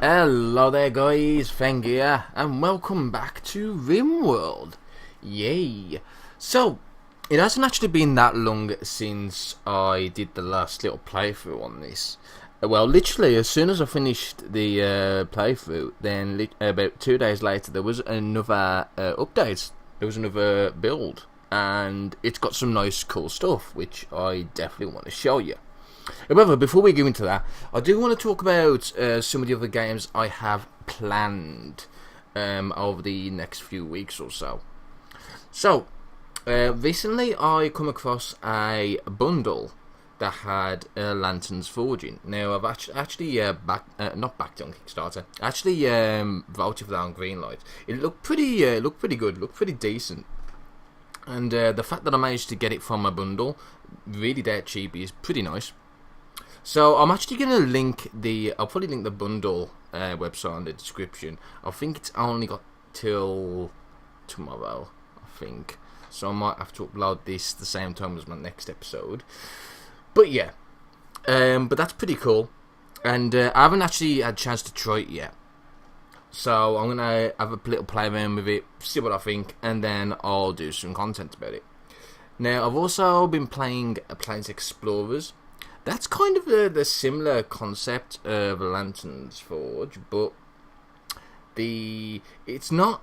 Hello there guys, Feng here, and welcome back to RimWorld. Yay! So, it hasn't actually been that long since I did the last little playthrough on this. Well, literally, as soon as I finished the playthrough, then about 2 days later there was another update. There was another build, and it's got some nice cool stuff, which I definitely want to show you. However, before we go into that, I do want to talk about some of the other games I have planned over the next few weeks or so. So, recently I come across a bundle that had Lanterns Forging. Now, I've actually not backed on Kickstarter. Actually, voted for that on Greenlight. It looked pretty good, looked pretty decent. And the fact that I managed to get it from a bundle, really dead cheap, is pretty nice. So I'm actually going to link I'll probably link the bundle website in the description. I think it's only got till tomorrow, I think. So I might have to upload this the same time as my next episode. But yeah, but that's pretty cool. And I haven't actually had a chance to try it yet. So I'm going to have a little play around with it, see what I think, and then I'll do some content about it. Now, I've also been playing Planes Explorers. That's kind of the similar concept of Lanterns Forge, but it's not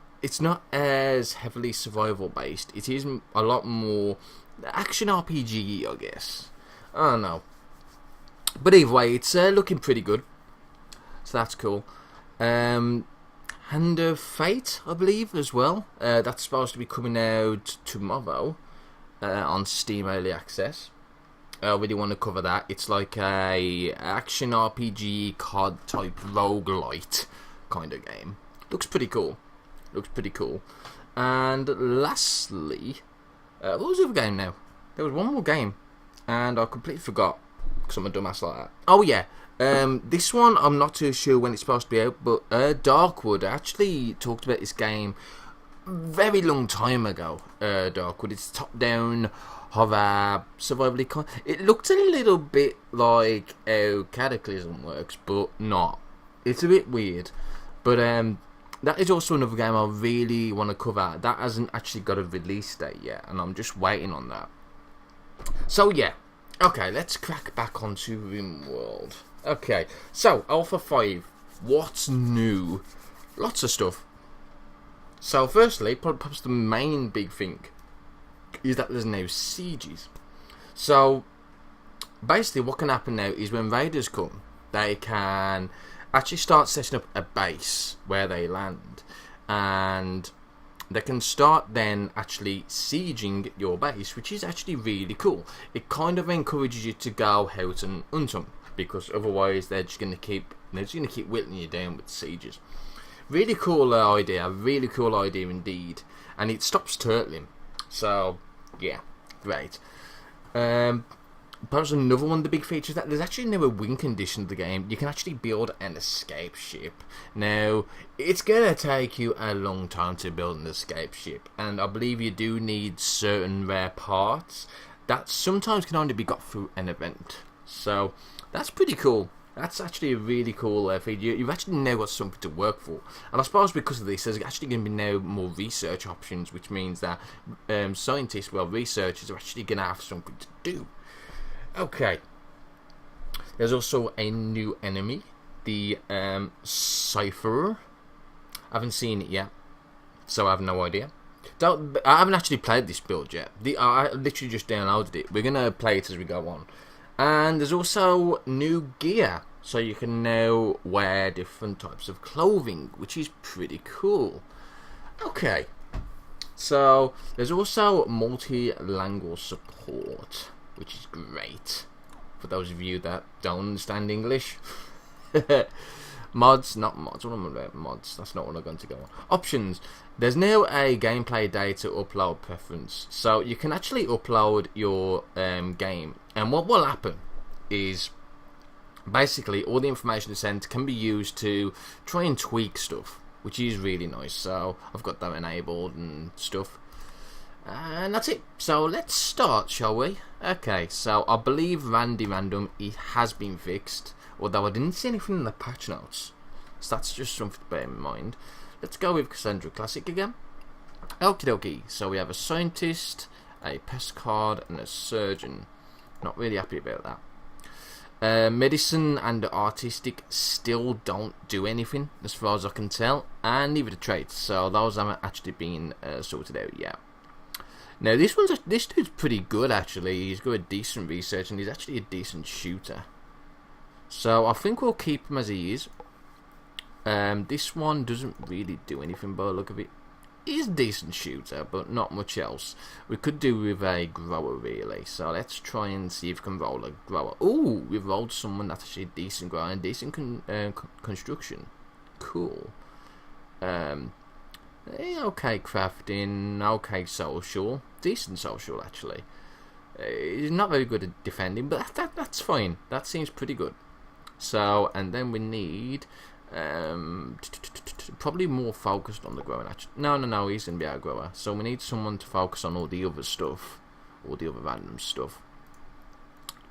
as heavily survival based. It is a lot more action RPG, I guess. I don't know, but either way, it's looking pretty good, so that's cool. Hand of Fate, I believe, as well. That's supposed to be coming out tomorrow on Steam Early Access. I really want to cover that. It's like a action RPG COD type roguelite kind of game. Looks pretty cool. And lastly, what was the other game now? There was one more game, and I completely forgot because I'm a dumbass like that. Oh yeah, this one I'm not too sure when it's supposed to be out, but Darkwood, I actually talked about this game very long time ago. Darkwood, it's top down horror survival. It looked a little bit like how Cataclysm works, but not. It's a bit weird, but that is also another game I really want to cover. That hasn't actually got a release date yet, and I'm just waiting on that. So yeah, okay, let's crack back onto RimWorld. Okay, so Alpha 5, what's new? Lots of stuff. So firstly, perhaps the main big thing is that there's no sieges. So basically what can happen now is when raiders come, they can actually start setting up a base where they land, and they can start then actually sieging your base, which is actually really cool. It kind of encourages you to go out and hunt them, because otherwise they're just going to keep whittling you down with sieges. Really cool idea indeed, and it stops turtling. So yeah, great. Perhaps another one of the big features that there's actually now a win condition of the game. You can actually build an escape ship. Now, it's gonna take you a long time to build an escape ship, and I believe you do need certain rare parts that sometimes can only be got through an event. So that's pretty cool. That's actually a really cool feature. You've actually now got something to work for. And I suppose because of this, there's actually going to be now more research options, which means that scientists, researchers, are actually going to have something to do. Okay. There's also a new enemy, the Cypher. I haven't seen it yet, so I have no idea. I haven't actually played this build yet. I literally just downloaded it. We're going to play it as we go on. And there's also new gear, so you can now wear different types of clothing, which is pretty cool. Okay, so there's also multi-language support, which is great for those of you that don't understand English. Mods, not mods. What am I about? Mods. That's not what I'm going to go on. Options. There's now a gameplay data upload preference, so you can actually upload your game, and what will happen is basically all the information sent can be used to try and tweak stuff, which is really nice. So I've got that enabled and stuff, and that's it. So let's start, shall we? Okay, so I believe Random it has been fixed, although I didn't see anything in the patch notes. So that's just something to bear in mind. Let's go with Cassandra Classic again. Okie dokie. So we have a scientist, a pest card, and a surgeon. Not really happy about that. Medicine and artistic still don't do anything as far as I can tell, and neither the traits, so those haven't actually been sorted out yet. Now this dude's pretty good actually. He's got a decent research and he's actually a decent shooter, so I think we'll keep him as he is. This one doesn't really do anything by the look of it. He's a decent shooter, but not much else. We could do with a grower, really. So let's try and see if we can roll a grower. Ooh, we've rolled someone that's actually a decent grower and decent construction. Cool. Okay, crafting. Okay, social. Decent social, actually. He's not very good at defending, but that's fine. That seems pretty good. So, and then we need... probably more focused on the growing. Actually, no, he's gonna be our grower. So we need someone to focus on all the other stuff, all the other random stuff,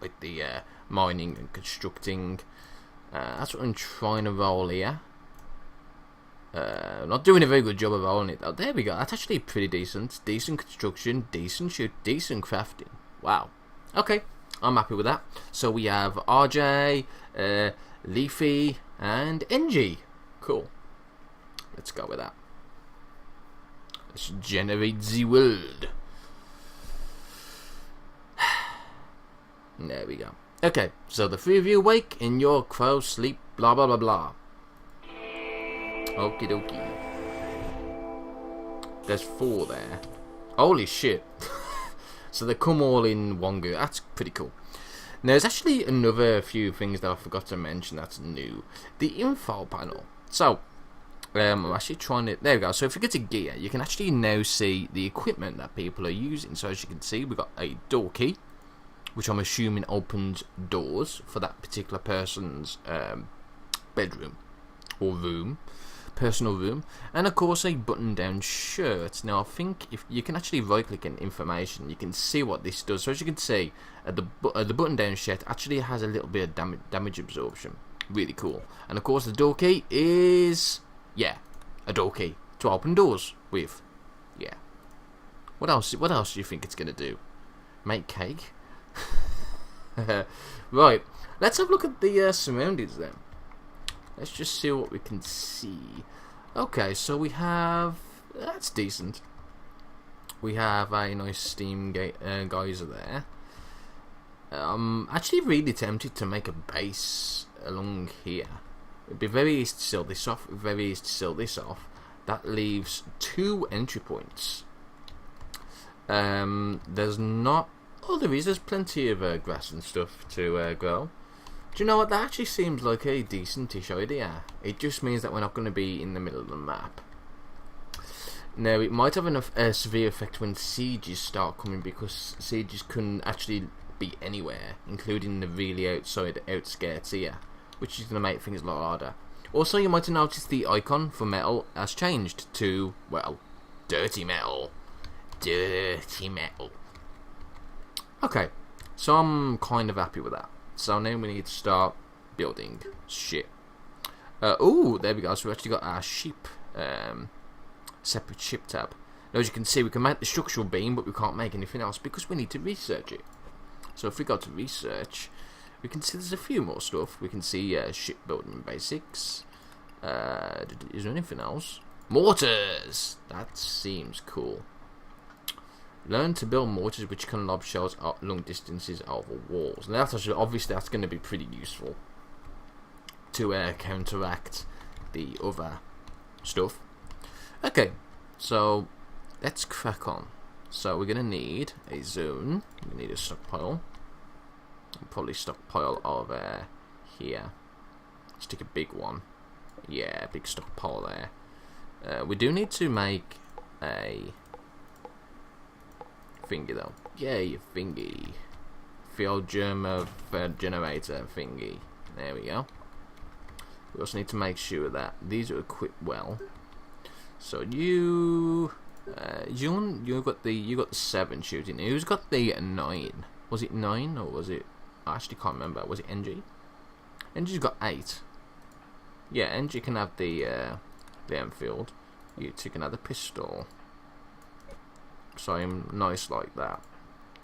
like the mining and constructing. That's what I'm trying to roll here. Not doing a very good job of rolling it though. There we go. That's actually pretty decent. Decent construction, decent shoot, decent crafting. Wow. Okay, I'm happy with that. So we have RJ, Leafy, and NG. Cool. Let's go with that. Let's generate the world. There we go. Okay, so the three of you awake in your crow sleep, blah blah blah blah. Okie dokie. There's 4 there. Holy shit. So they come all in one go. That's pretty cool. Now, there's actually another few things that I forgot to mention that's new. The info panel. So, I'm actually trying to... There we go. So, if you go to gear, you can actually now see the equipment that people are using. So, as you can see, we've got a door key, which I'm assuming opens doors for that particular person's bedroom or room. Personal room, and of course a button-down shirt. Now I think if you can actually right-click in information, you can see what this does. So as you can see, the button-down shirt actually has a little bit of damage absorption. Really cool. And of course the door key is a door key to open doors with. Yeah. What else do you think it's gonna do? Make cake? Right. Let's have a look at the surroundings then. Let's just see what we can see. Okay, so we have... That's decent. We have a nice steam geyser there. I'm actually really tempted to make a base along here. It'd be very easy to sell this off. Very easy to sell this off. That leaves 2 entry points. There's not... Oh, there is. There's plenty of grass and stuff to grow. Do you know what? That actually seems like a decent-ish idea. It just means that we're not going to be in the middle of the map. Now, it might have a severe effect when sieges start coming, because sieges can actually be anywhere, including the really outskirts here, which is going to make things a lot harder. Also, you might have noticed the icon for metal has changed to, well, dirty metal. Dirty metal. Okay, so I'm kind of happy with that. So now we need to start building shit. Oh, there we go. So we actually got our ship, separate ship tab. Now, as you can see, we can make the structural beam, but we can't make anything else because we need to research it. So if we go to research, we can see there's a few more stuff. We can see shipbuilding basics. Is there anything else? Mortars! That seems cool. Learn to build mortars which can lob shells up long distances over walls. Now, that's actually, obviously that's going to be pretty useful to counteract the other stuff. Okay, so let's crack on. So we're going to need a zone. We need a stockpile. We'll probably stockpile over here. Stick a big one. Yeah, big stockpile there. We do need to make a thingy though. Yay, thingy. Field generator thingy. There we go. We also need to make sure that these are equipped well. So you got the 7 shooting. Who's got the 9? Was it 9 or was it? I actually can't remember. Was it NG? NG's got 8. Yeah, and you can have the Enfield. You two can have the pistol. So I'm nice like that.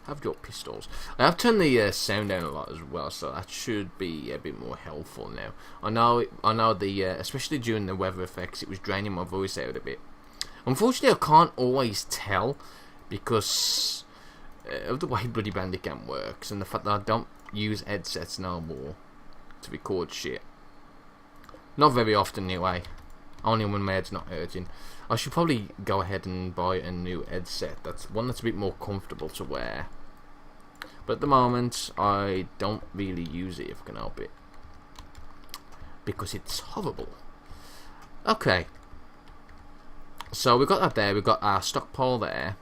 Have your pistols. I have turned the sound down a lot as well, so that should be a bit more helpful now. I know the especially during the weather effects, it was draining my voice out a bit. Unfortunately, I can't always tell because of the way Bloody Bandicam works and the fact that I don't use headsets no more to record shit. Not very often anyway. Only when my head's not hurting. I should probably go ahead and buy a new headset. That's one that's a bit more comfortable to wear. But at the moment, I don't really use it if I can help it. Because it's horrible. Okay. So we've got that there. We've got our stockpile there.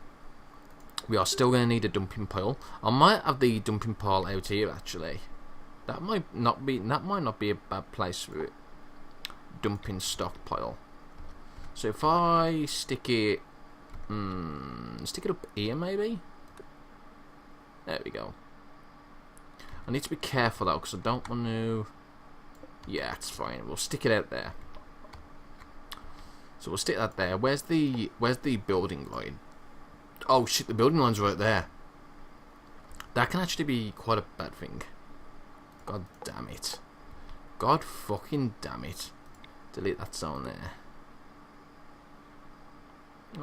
We are still going to need a dumping pile. I might have the dumping pile out here actually. That might not be a bad place for it. Dumping stockpile. So if I stick it up here maybe. There we go. I need to be careful though because I don't want to. Yeah, it's fine. We'll stick it out there. So we'll stick that there. Where's the building line? Oh shit! The building line's right there. That can actually be quite a bad thing. God damn it. God fucking damn it. Delete that zone there.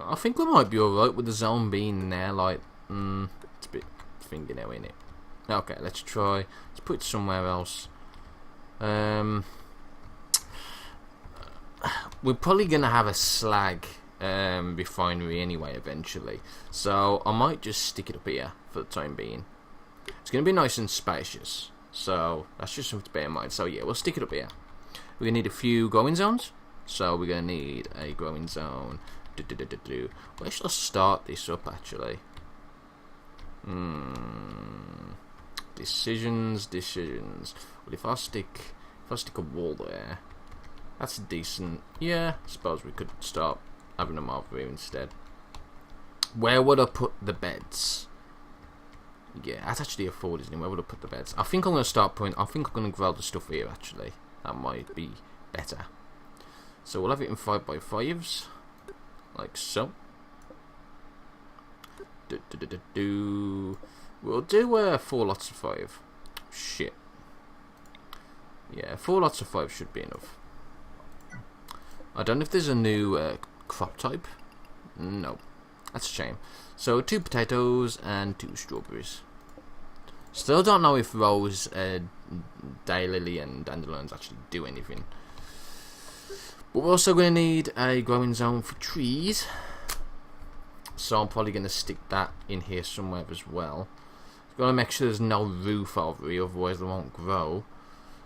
I think we might be alright with the zone being there, like, it's a bit thingy now, ain't it? Okay, let's try. Let's put it somewhere else. We're probably going to have a slag refinery anyway, eventually. So, I might just stick it up here for the time being. It's going to be nice and spacious. So, that's just something to bear in mind. So, yeah, we'll stick it up here. We're going to need a few growing zones. So we're going to need a growing zone. Where should I start this up actually? Decisions. Well, if I stick a wall there, that's decent. Yeah, I suppose we could start having them over here instead. Where would I put the beds? Yeah, that's actually a forward, isn't it? Where would I put the beds? I think I'm going to start putting. I think I'm going to grow the stuff here actually. That might be better. So we'll have it in 5x5s, like so. We'll do 4 lots of 5. Shit. Yeah, 4 lots of 5 should be enough. I don't know if there's a new crop type. No, that's a shame. So 2 potatoes and 2 strawberries. Still don't know if rose, daylily and dandelions actually do anything. But we're also going to need a growing zone for trees. So I'm probably going to stick that in here somewhere as well. Got to make sure there's no roof over here, otherwise they won't grow.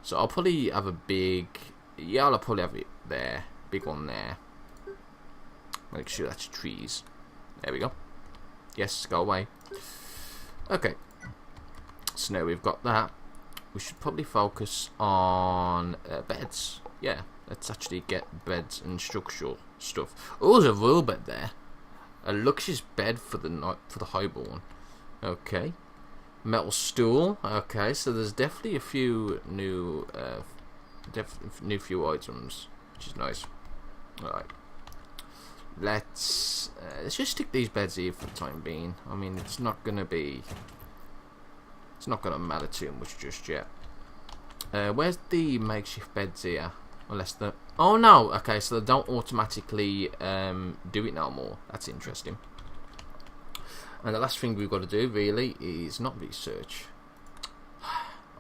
So I'll probably have a big... Yeah, I'll probably have it there. Big one there. Make sure that's trees. There we go. Yes, go away. Okay. So now we've got that. We should probably focus on beds. Yeah, let's actually get beds and structural stuff. Oh, there's a royal bed there. A luxurious bed for the highborn. Okay. Metal stool. Okay, so there's definitely a few new few items, which is nice. All right. Let's just stick these beds here for the time being. I mean, it's not gonna matter too much just yet. Where's the makeshift beds here? Unless the... Oh no! Okay, so they don't automatically do it no more. That's interesting. And the last thing we've got to do really is not research.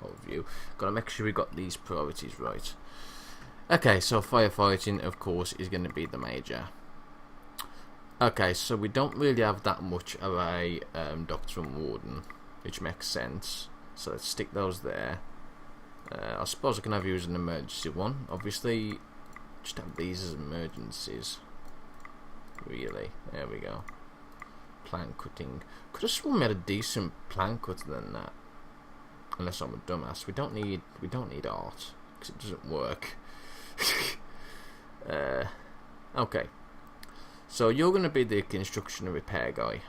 Overview. Got to make sure we got these priorities right. Okay, so firefighting, of course, is going to be the major. Okay, so we don't really have that much of a Doctor and Warden, which makes sense. So let's stick those there. I suppose I can have you as an emergency one. Obviously, just have these as emergencies. Really, there we go. Plan cutting. Could have sworn we had a decent plan cutter than that. Unless I'm a dumbass. We don't need art because it doesn't work. Okay. So you're going to be the construction and repair guy.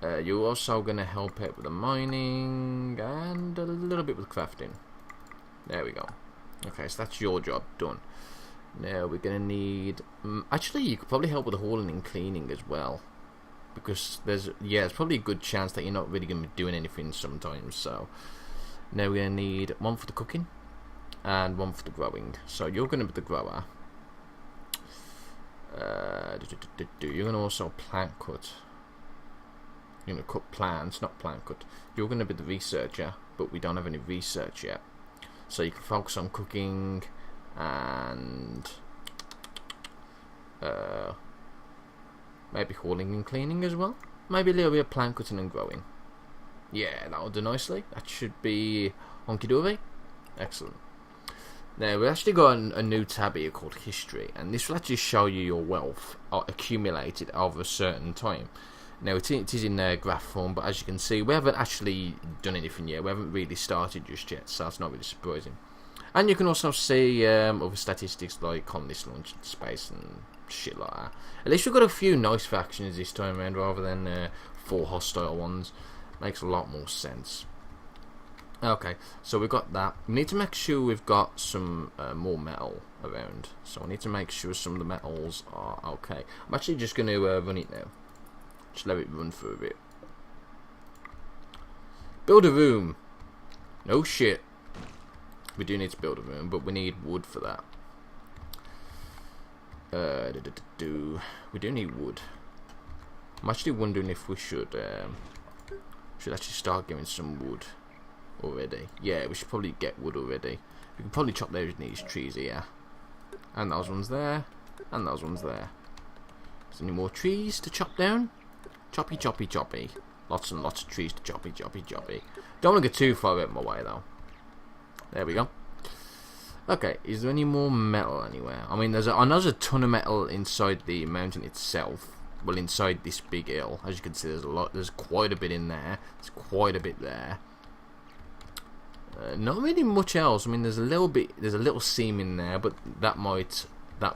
You're also going to help out with the mining and a little bit with crafting. There we go. Okay, so that's your job done. Now we're gonna need. Actually, you could probably help with the hauling and cleaning as well, because there's probably a good chance that you're not really gonna be doing anything sometimes. So now we're gonna need one for the cooking and one for the growing. So you're gonna be the grower. You're gonna also plant cut. You're gonna cut plants, not plant cut. You're gonna be the researcher, but we don't have any research yet. So you can focus on cooking and maybe hauling and cleaning as well. Maybe a little bit of plant cutting and growing. Yeah, that'll do nicely. That should be honky dory. Excellent. Now we've actually got a new tab here called History, and this will actually show you your wealth accumulated over a certain time. Now it is in graph form, but as you can see, we haven't actually done anything yet. We haven't really started just yet, so that's not really surprising. And you can also see other statistics like colonists launch into space and shit like that. At least we've got a few nice factions this time around rather than 4 hostile ones. Makes a lot more sense. Okay, so we've got that. We need to make sure we've got some more metal around. So I need to make sure some of the metals are okay. I'm actually just going to run it now. Just let it run for a bit. Build a room. No shit. We do need to build a room, but we need wood for that. We do need wood. I'm actually wondering if we should actually start getting some wood already. Yeah, we should probably get wood already. We can probably chop these trees here. And those ones there. And those ones there. Is there any more trees to chop down? Choppy, choppy, choppy. Lots and lots of trees to choppy, choppy, choppy. Don't want to get too far out of my way though. There we go. Okay, is there any more metal anywhere? I mean, there's a ton of metal inside the mountain itself. Well, inside this big hill, as you can see, there's quite a bit in there. There's quite a bit there. Not really much else. I mean, there's a little seam in there, but that might there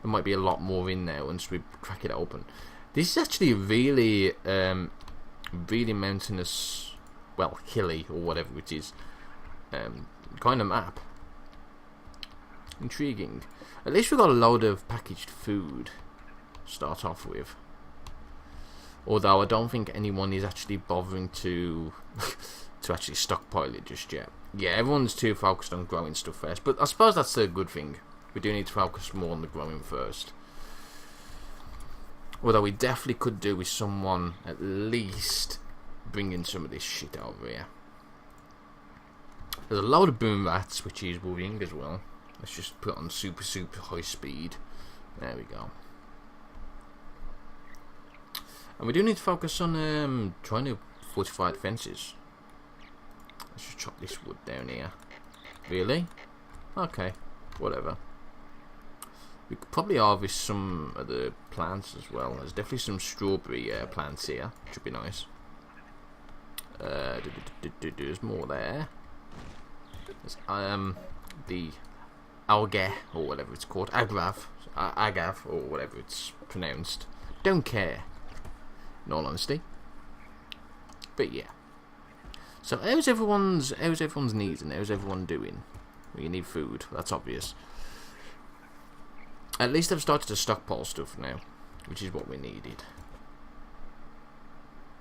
might be a lot more in there once we crack it open. This is actually really really mountainous, well, hilly or whatever it is, kind of map. Intriguing. At least we've got a load of packaged food to start off with. Although I don't think anyone is actually bothering to to actually stockpile it just yet. Yeah, everyone's too focused on growing stuff first, but I suppose that's a good thing. We do need to focus more on the growing first. Although we definitely could do with someone at least bringing some of this shit over here. There's a load of boom rats, which is worrying as well. Let's just put it on super high speed. There we go. And we do need to focus on trying to fortify the fences. Let's just chop this wood down here. Really? Okay, whatever. We could probably harvest some of the plants as well. There's definitely some strawberry plants here. Should be nice. There's more there. There's the algae, or whatever it's called. Agav, or whatever it's pronounced. Don't care, in all honesty. But yeah. So how's everyone's needs and how's everyone doing? Well, you need food, that's obvious. At least I've started to stockpile stuff now, which is what we needed.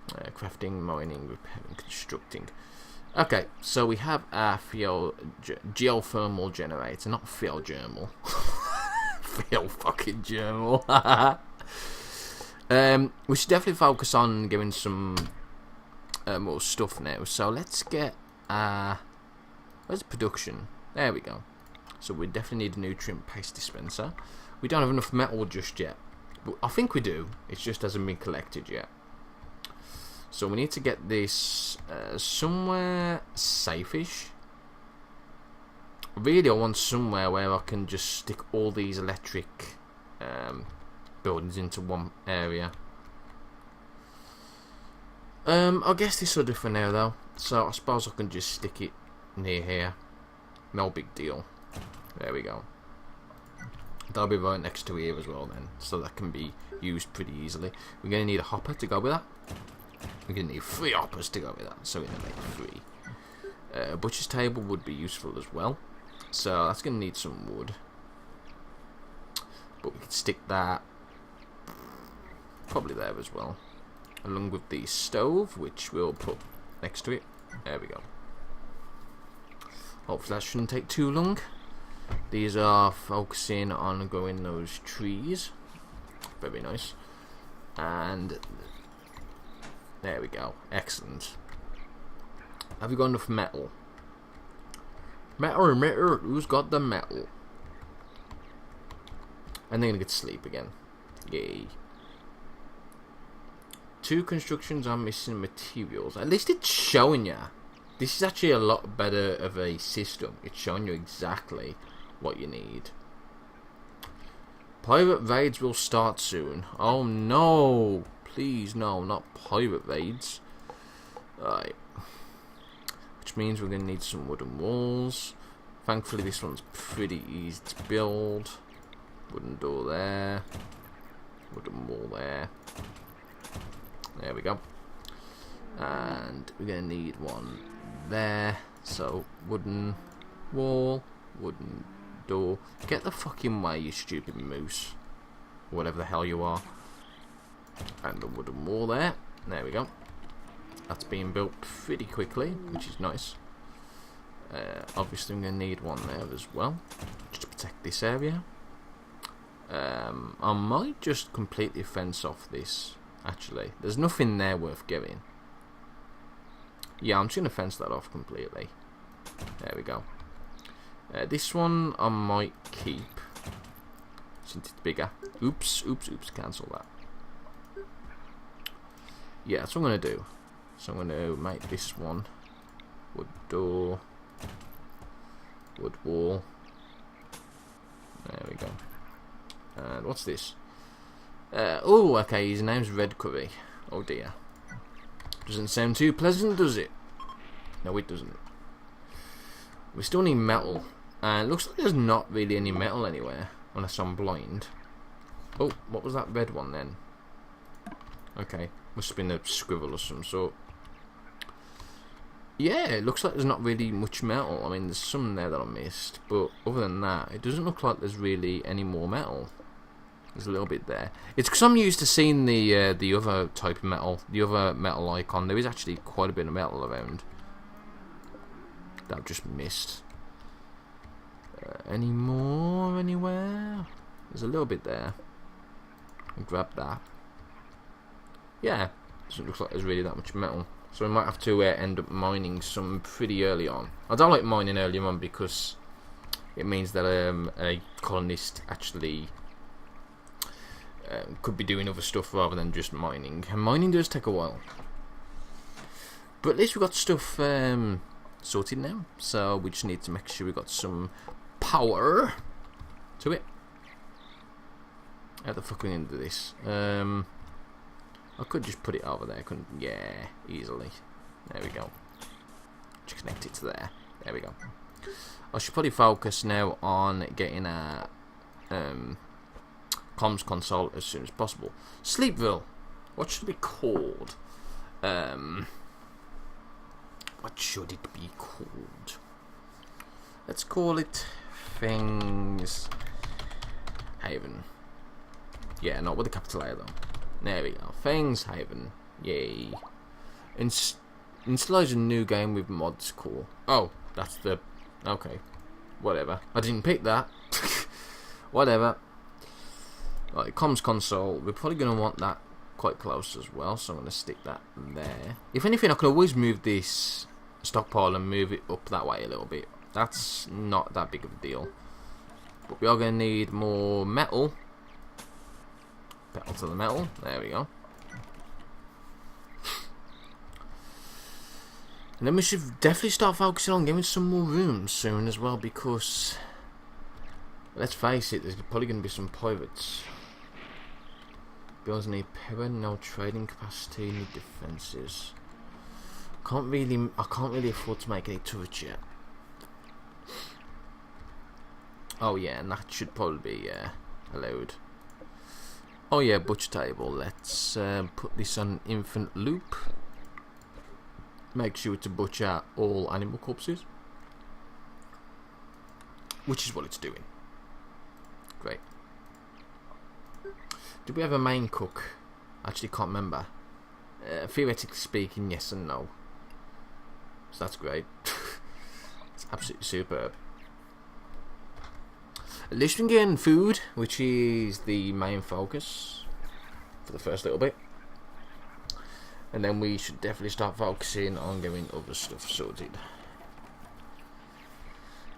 Crafting, mining, repairing, constructing. Okay, so we have our geothermal generator, not geothermal. Fucking germal. We should definitely focus on getting some more stuff now. So let's get where's production? There we go. So we definitely need a nutrient paste dispenser. We don't have enough metal just yet, but I think we do. It just hasn't been collected yet. So we need to get this somewhere safe-ish. Really, I want somewhere where I can just stick all these electric buildings into one area. I guess this will do for now though. So I suppose I can just stick it near here. No big deal. There we go. That'll be right next to here as well then, so that can be used pretty easily. We're going to need a hopper to go with that. We're going to need 3 hoppers to go with that, so we're going to make 3. Butcher's table would be useful as well. So that's going to need some wood. But we can stick that probably there as well. Along with the stove, which we'll put next to it. There we go. Hopefully that shouldn't take too long. These are focusing on growing those trees. Very nice. And there we go. Excellent. Have you got enough metal? Metal. Who's got the metal? And they're gonna get to sleep again. Yay. 2 constructions are missing materials. At least it's showing you. This is actually a lot better of a system. It's showing you exactly what you need. Pirate raids will start soon. Oh no! Please no, not pirate raids. Alright. Which means we're going to need some wooden walls. Thankfully this one's pretty easy to build. Wooden door there. Wooden wall there. There we go. And we're going to need one there. So, wooden wall, wooden door. Get the fucking way, you stupid moose. Whatever the hell you are. And the wooden wall there. There we go. That's being built pretty quickly, which is nice. Obviously I'm going to need one there as well, just to protect this area. I might just completely fence off this, actually. There's nothing there worth getting. Yeah, I'm just going to fence that off completely. There we go. This one I might keep, since it's bigger. Oops, cancel that. Yeah, that's what I'm going to do. So I'm going to make this one wood door, wood wall. There we go. And what's this? Oh, okay, his name's Red Curry. Oh dear. Doesn't sound too pleasant, does it? No, it doesn't. We still need metal. And it looks like there's not really any metal anywhere, unless I'm blind. Oh, what was that red one then? Okay, must have been a scribble of some sort. Yeah, it looks like there's not really much metal. I mean, there's some there that I missed, but other than that, it doesn't look like there's really any more metal. There's a little bit there. It's because I'm used to seeing the other type of metal, the other metal icon. There is actually quite a bit of metal around that I've just missed. Any more anywhere? There's a little bit there. I'll grab that. Yeah, doesn't look like there's really that much metal. So we might have to end up mining some pretty early on. I don't like mining early on because it means that a colonist actually could be doing other stuff rather than just mining. And mining does take a while. But at least we've got stuff sorted now. So we just need to make sure we've got some power to it. How the fuck are we going to do this? I could just put it over there, couldn't? Yeah, easily. There we go. Just connect it to there. There we go. I should probably focus now on getting a comms console as soon as possible. Sleepville. What should it be called? What should it be called? Let's call it Things Haven. Yeah, not with a capital A though. There we go. Things Haven. Yay. Install a new game with mods. Cool. Oh, that's the... Okay. Whatever. I didn't pick that. Whatever. Right, comms console. We're probably going to want that quite close as well, so I'm going to stick that there. If anything, I can always move this stockpile and move it up that way a little bit. That's not that big of a deal. But we are going to need more metal. Metal to the metal. There we go. And then we should definitely start focusing on getting some more rooms soon as well, because let's face it, there's probably going to be some pirates. Buildings need power, no trading capacity, need defences. I can't really afford to make any turrets yet. Oh yeah, and that should probably be allowed. Oh yeah, butcher table. Let's put this on infinite loop. Make sure to butcher all animal corpses. which is what it's doing. Great. Did we have a main cook? Actually, can't remember. Theoretically speaking, yes and no. So that's great. It's absolutely superb. At least we can get in food, which is the main focus for the first little bit. And then we should definitely start focusing on getting other stuff sorted.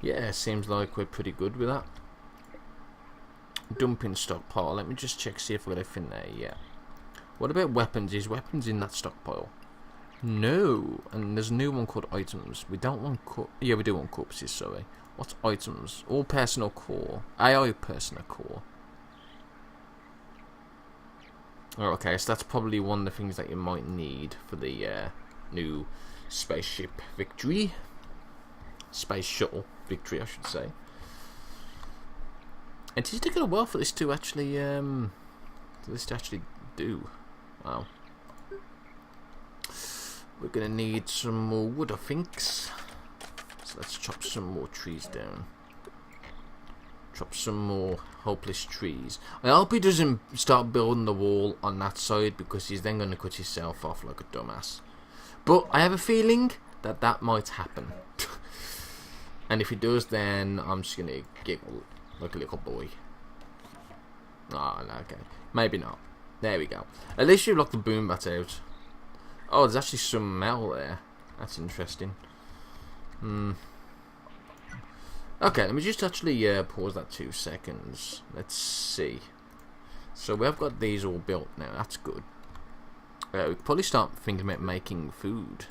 Yeah, seems like we're pretty good with that. Dumping stockpile. Let me just check, see if we've got everything there. Yeah. What about weapons? Is weapons in that stockpile? No. And there's a new one called items. We don't want yeah, we do want corpses, sorry. What's items? All personal core. AI personal core. Oh, okay, so that's probably one of the things that you might need for the new spaceship victory. Space shuttle victory, I should say. And it is taking a while for this to actually do. Wow. We're gonna need some more wood, I think. So let's chop some more trees down. Chop some more hopeless trees. I hope he doesn't start building the wall on that side, because he's then going to cut himself off like a dumbass. But I have a feeling that that might happen. And if he does, then I'm just going to giggle like a little boy. Oh, no, okay. Maybe not. There we go. At least you locked the boom bat out. Oh, there's actually some metal there. That's interesting. Okay, let me just actually pause that 2 seconds. Let's see. So we have got these all built now. That's good. We could probably start thinking about making food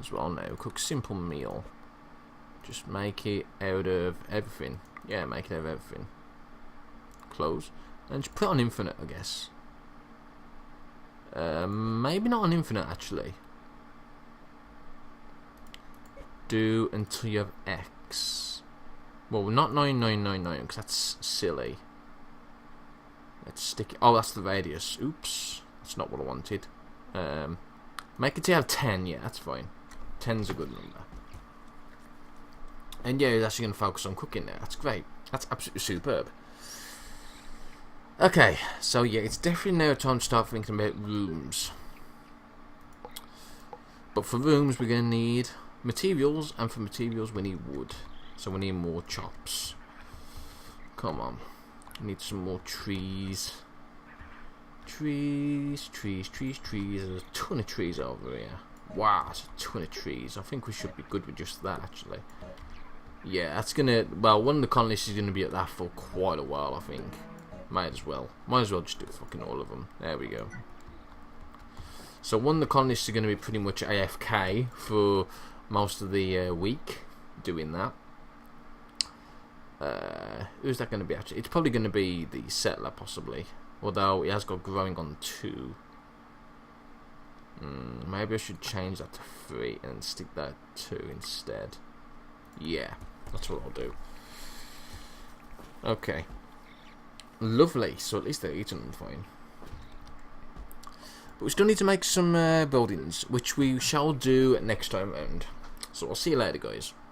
as well now. Cook simple meal. Just make it out of everything. Yeah, make it out of everything. Close. And just put it on infinite, I guess. Maybe not on infinite, actually. Do until you have X. Well, not 9999, because that's silly. Let's stick it. Oh, that's the radius. Oops. That's not what I wanted. Make it to have 10. Yeah, that's fine. 10's a good number. And yeah, he's actually going to focus on cooking now. That's great. That's absolutely superb. Okay, so yeah, it's definitely now time to start thinking about rooms. But for rooms, we're going to need materials, and for materials, we need wood. So we need more chops. Come on. We need some more trees. Trees. There's a ton of trees over here. Wow, that's a ton of trees. I think we should be good with just that, actually. Yeah, that's gonna... Well, one of the colonists is gonna be at that for quite a while, I think. Might as well just do fucking all of them. There we go. So one of the colonists are gonna be pretty much AFK for most of the week doing that. Who's that gonna be, actually? It's probably gonna be the settler, possibly. Although he has got growing on 2. Maybe I should change that to 3 and stick that 2 instead. Yeah, that's what I'll do. Okay. Lovely. So at least they're eating them fine. But we still need to make some buildings, which we shall do next time round. So I'll see you later, guys.